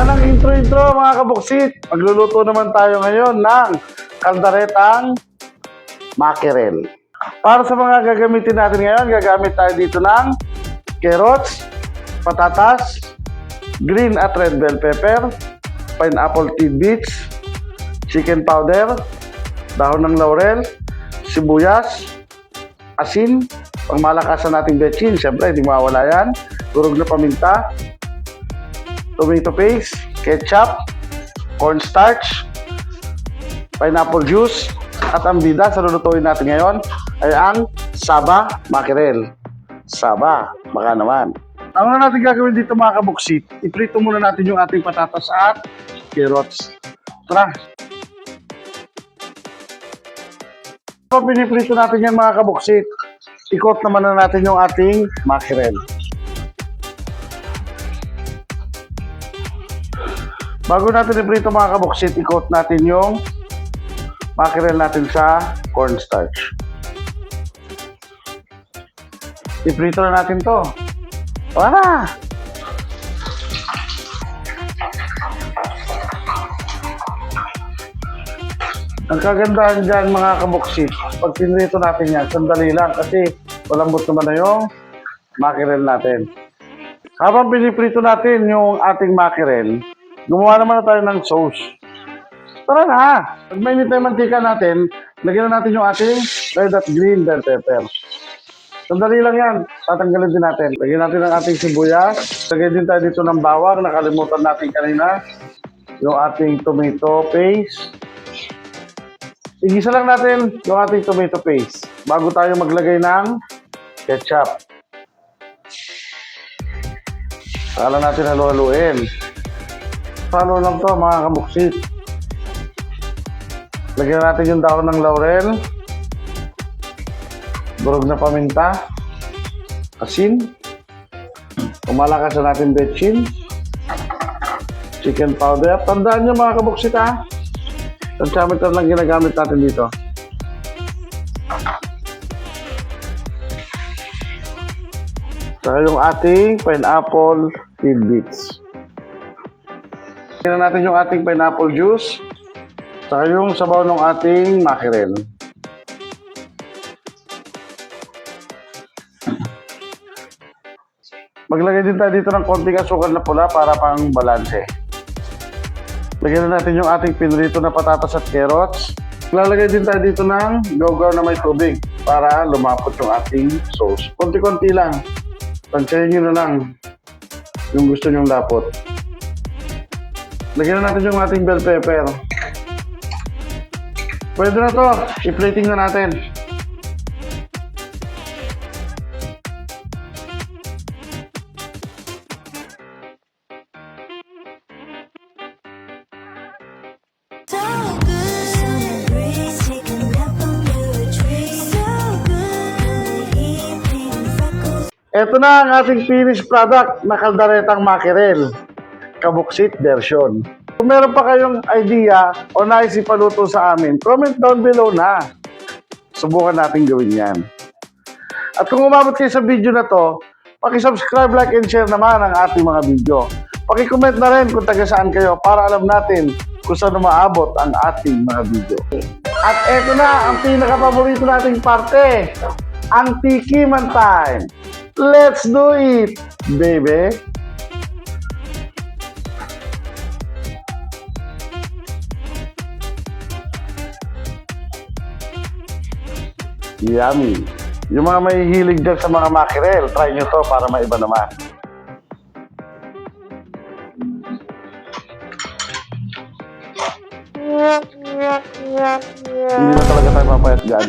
Wala nang intro-intro mga kabuksit. Magluluto naman tayo ngayon ng kaldaretang mackerel. Para sa mga gagamitin natin ngayon, gagamit tayo dito ng carrots, patatas, green at red bell pepper, pineapple tidbits, chicken powder, dahon ng laurel, sibuyas, asin, pangmalakasan nating betchin, syempre hindi mawawala yan, durog na paminta, tomato paste, ketchup, cornstarch, pineapple juice, at ang bida sa lulutuin natin ngayon ay ang saba mackerel. Saba, baka naman. Ang una natin gagawin dito mga kabuksit, iprito muna natin yung ating patatas at carrots. Tara! So, piniprito natin yan mga kabuksit. Ikot naman na natin yung ating mackerel. Bago natin iprito mga kabuksit, ikot natin yung mackerel natin sa cornstarch. Iprito na natin to. Wala! Ang kagandahan dyan mga kabuksit, pag pinrito natin yan, sandali lang kasi malambot naman na yung mackerel natin. Habang piniprito natin yung ating mackerel, gumawa naman na tayo ng sauce. Tara na! Pag mainit na yung mantika natin, lagyan na natin yung ating red at green bell pepper. Sandali lang yan. Tatanggalin din natin. Lagyan natin ang ating sibuyas. Lagyan din tayo dito ng bawang. Nakalimutan natin kanina. Yung ating tomato paste. Igisa lang natin yung ating tomato paste bago tayo maglagay ng ketchup. Saka natin halu-haluin. Halo lang to mga kabuksit. Lagyan natin yung dahon ng laurel, durog na paminta, asin, pumalakasan natin betchin, chicken powder. Tandaan nyo mga kabuksit ha, tansameter lang ginagamit natin dito. Saka yung ating pineapple tidbits. Lagyan natin yung ating pineapple juice. Saka yung sabaw ng ating mackerel. Maglagay din tayo dito ng konting asukal na pula para pang balanse. Lagyan na natin yung ating pinrito na patatas at carrots. Lalagay din tayo dito ng gawgaw na may tubig para lumapot yung ating sauce. Konti-konti lang. Tansyahin nyo na lang yung gusto nyong lapot. Lagyan na natin yung ating bell pepper. Pwede na to. I-plating na natin. Ito na ang ating finished product na kaldaretang mackerel. Kabuksit version. Kung meron pa kayong idea o nais ipaluto sa amin, comment down below na. Subukan natin gawin yan. At kung umabot kayo sa video na to, paki-subscribe, like, and share naman ang ating mga video. Paki-comment na rin kung taga saan kayo para alam natin kung saan maabot ang ating mga video. At eto na ang pinaka-paborito nating parte, ang tikiman time. Let's do it, baby! Yummy! Yung mga may hilig dyan sa mga mackerel, try nyo to para maiba naman. Hindi na talaga tayo papayat dyan.